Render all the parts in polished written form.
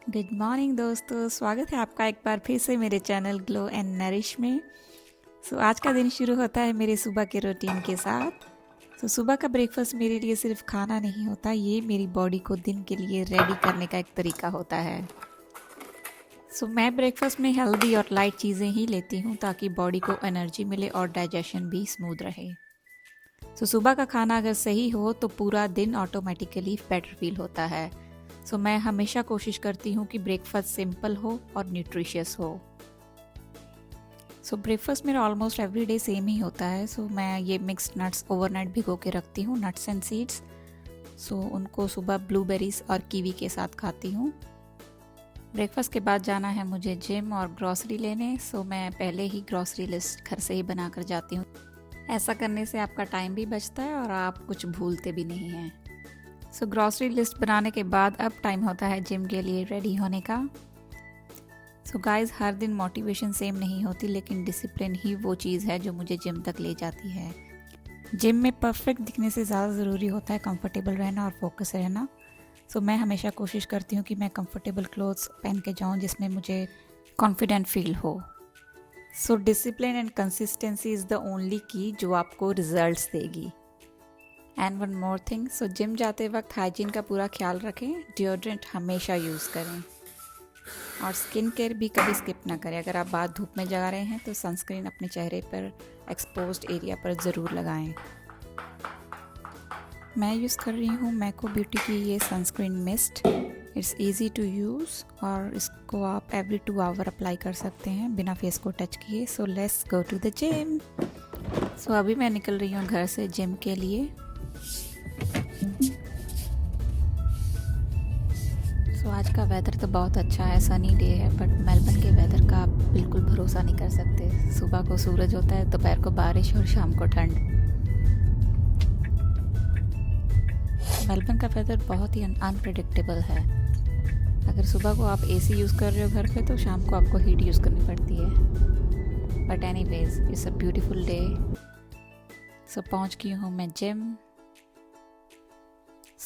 Good morning दोस्तों, स्वागत है आपका एक बार फिर से मेरे चैनल ग्लो एंड नरिश में। आज का दिन शुरू होता है मेरे सुबह के रूटीन के साथ। सुबह का ब्रेकफास्ट मेरे लिए सिर्फ खाना नहीं होता, ये मेरी बॉडी को दिन के लिए रेडी करने का एक तरीका होता है। मैं ब्रेकफास्ट में हेल्दी और लाइट चीज़ें ही लेती हूँ ताकि बॉडी को एनर्जी मिले और डाइजेशन भी स्मूथ रहे। सुबह का खाना अगर सही हो तो पूरा दिन ऑटोमेटिकली बेटर फील होता है। मैं हमेशा कोशिश करती हूँ कि ब्रेकफास्ट सिंपल हो और न्यूट्रिशियस हो। ब्रेकफास्ट मेरा ऑलमोस्ट एवरी डे सेम ही होता है। मैं ये मिक्स्ड नट्स ओवरनाइट भिगो के रखती हूँ, नट्स एंड सीड्स। उनको सुबह ब्लूबेरीज और कीवी के साथ खाती हूँ। ब्रेकफास्ट के बाद जाना है मुझे जिम और ग्रॉसरी लेने। मैं पहले ही ग्रॉसरी लिस्ट घर से ही बना कर जाती हूँ। ऐसा करने से आपका टाइम भी बचता है और आप कुछ भूलते भी नहीं हैं। ग्रॉसरी लिस्ट बनाने के बाद अब टाइम होता है जिम के लिए रेडी होने का। गाइस, हर दिन मोटिवेशन सेम नहीं होती, लेकिन डिसिप्लिन ही वो चीज़ है जो मुझे जिम तक ले जाती है। जिम में परफेक्ट दिखने से ज़्यादा ज़रूरी होता है कंफर्टेबल रहना और फोकस रहना। मैं हमेशा कोशिश करती हूँ कि मैं कंफर्टेबल क्लोथ्स पहन के जाऊँ जिसमें मुझे कॉन्फिडेंट फील हो। Discipline and consistency is the only की जो आपको रिजल्ट्स देगी। And one more thing, gym जाते वक्त हाइजीन का पूरा ख्याल रखें। डिओड्रेंट हमेशा यूज़ करें और स्किन केयर भी कभी स्किप ना करें। अगर आप बाहर धूप में जा रहे हैं तो सनस्क्रीन अपने चेहरे पर एक्सपोज्ड एरिया पर ज़रूर लगाएं। मैं यूज़ कर रही हूँ मैको ब्यूटी की ये sunscreen mist. It's easy to use और इसको आप एवरी 2 आवर अप्लाई कर सकते हैं बिना फेस को टच किए। Let's go to the gym. अभी मैं निकल रही हूँ घर से जिम के लिए। आज का वेदर तो बहुत अच्छा है, सनी डे है, बट मेलबर्न के वेदर का आप बिल्कुल भरोसा नहीं कर सकते। सुबह को सूरज होता है, दोपहर को बारिश और शाम को ठंड। मेलबर्न का वेदर बहुत ही अनप्रेडिक्टेबल है। अगर सुबह को आप एसी यूज़ कर रहे हो घर पे तो शाम को आपको हीट यूज़ करनी पड़ती है। But anyways, it's a beautiful day. पहुँच गई हूँ मैं जिम।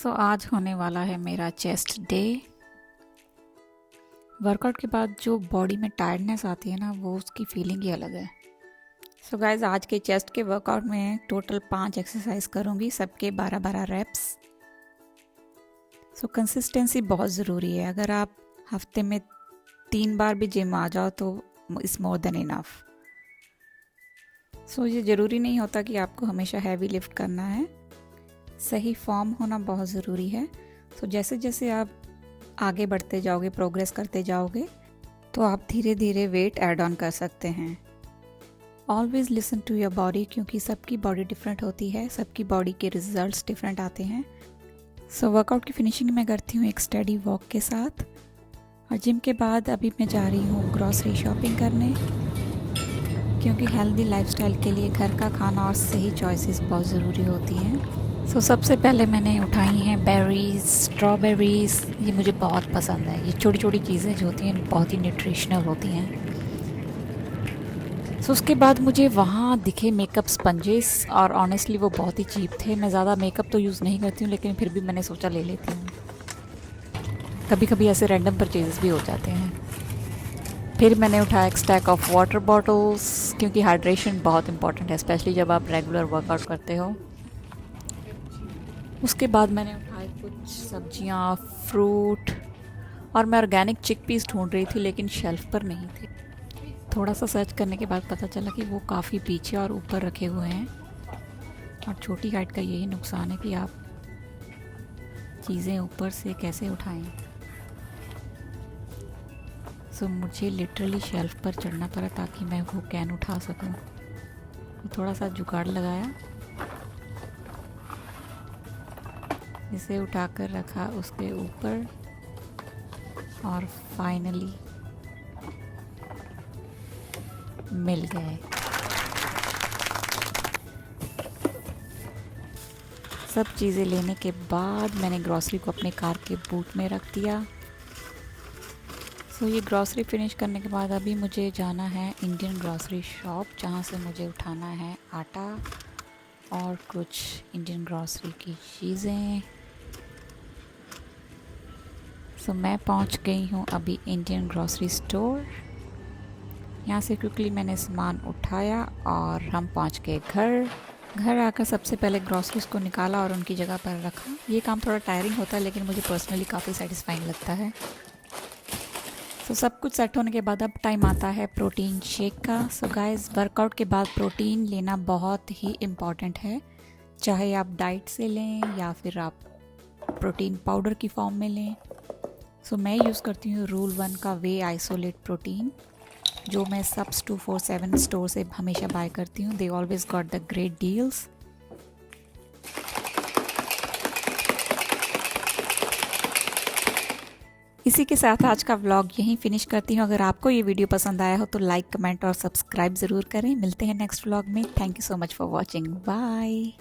आज होने वाला है मेरा चेस्ट डे। वर्कआउट के बाद जो बॉडी में टायर्डनेस आती है ना, वो उसकी फीलिंग ही अलग है। गाइज, आज के चेस्ट के वर्कआउट में टोटल 5 एक्सरसाइज करूँगी, सबके 12-12 रेप्स। कंसिस्टेंसी बहुत ज़रूरी है। अगर आप हफ्ते में 3 बार भी जिम आ जाओ तो इट्स मोर देन इनफ। ये ज़रूरी नहीं होता कि आपको हमेशा हैवी लिफ्ट करना है। सही फॉर्म होना बहुत ज़रूरी है। जैसे जैसे आप आगे बढ़ते जाओगे, प्रोग्रेस करते जाओगे, तो आप धीरे धीरे वेट ऐड ऑन कर सकते हैं। Always listen to your body, क्योंकि सबकी बॉडी डिफरेंट होती है, सबकी बॉडी के रिजल्ट्स डिफरेंट आते हैं। वर्कआउट की फिनिशिंग मैं करती हूँ एक स्टडी वॉक के साथ। और जिम के बाद अभी मैं जा रही हूँ ग्रॉसरी शॉपिंग करने, क्योंकि हेल्दी लाइफस्टाइल के लिए घर का खाना और सही चॉइसेस बहुत ज़रूरी होती हैं। सबसे पहले मैंने उठाई हैं बेरीज, स्ट्रॉबेरीज। ये मुझे बहुत पसंद है। ये छोटी छोटी चीज़ें जो होती हैं बहुत ही न्यूट्रिशनल होती हैं। उसके बाद मुझे वहाँ दिखे मेकअप स्पंजेस, और ऑनेस्टली वो बहुत ही चीप थे। मैं ज़्यादा मेकअप तो यूज़ नहीं करती हूँ, लेकिन फिर भी मैंने सोचा ले लेती हूँ। कभी कभी ऐसे रैंडम परचेजेस भी हो जाते हैं। फिर मैंने उठाया एक स्टैक ऑफ वाटर बॉटल्स, क्योंकि हाइड्रेशन बहुत इंपॉर्टेंट है, स्पेशली जब आप रेगुलर वर्कआउट करते हो। उसके बाद मैंने उठाई कुछ सब्जियां, फ्रूट, और मैं ऑर्गेनिक चिकपीस ढूंढ रही थी लेकिन शेल्फ पर नहीं थे। थोड़ा सा सर्च करने के बाद पता चला कि वो काफ़ी पीछे और ऊपर रखे हुए हैं। और छोटी हाइट का यही नुकसान है कि आप चीज़ें ऊपर से कैसे उठाएं। मुझे लिटरली शेल्फ पर चढ़ना पड़ा ताकि मैं वो कैन उठा सकूं। थोड़ा सा जुगाड़ लगाया, इसे उठाकर रखा उसके ऊपर, और फाइनली मिल गए। सब चीज़ें लेने के बाद मैंने ग्रॉसरी को अपने कार के बूट में रख दिया। ये ग्रॉसरी फिनिश करने के बाद अभी मुझे जाना है इंडियन ग्रॉसरी शॉप, जहाँ से मुझे उठाना है आटा और कुछ इंडियन ग्रॉसरी की चीज़ें। सो मैं पहुंच गई हूं अभी इंडियन ग्रॉसरी स्टोर। यहाँ से क्विकली मैंने सामान उठाया और हम पहुंच गए घर आकर सबसे पहले ग्रॉसरीज को निकाला और उनकी जगह पर रखा। ये काम थोड़ा टायरिंग होता है लेकिन मुझे पर्सनली काफ़ी सेटिस्फाइंग लगता है। तो सब कुछ सेट होने के बाद अब टाइम आता है प्रोटीन शेक का। सो गाइस, वर्कआउट के बाद प्रोटीन लेना बहुत ही इम्पॉर्टेंट है, चाहे आप डाइट से लें या फिर आप प्रोटीन पाउडर की फॉर्म में लें। सो मैं यूज़ करती हूँ रूल 1 का वे आइसोलेट प्रोटीन, जो मैं सब्स 247 स्टोर से हमेशा बाय करती हूँ। They always got the great deals. इसी के साथ आज का व्लॉग यहीं फिनिश करती हूँ। अगर आपको ये वीडियो पसंद आया हो तो लाइक, कमेंट और सब्सक्राइब ज़रूर करें। मिलते हैं नेक्स्ट व्लॉग में। Thank you so much for watching. Bye.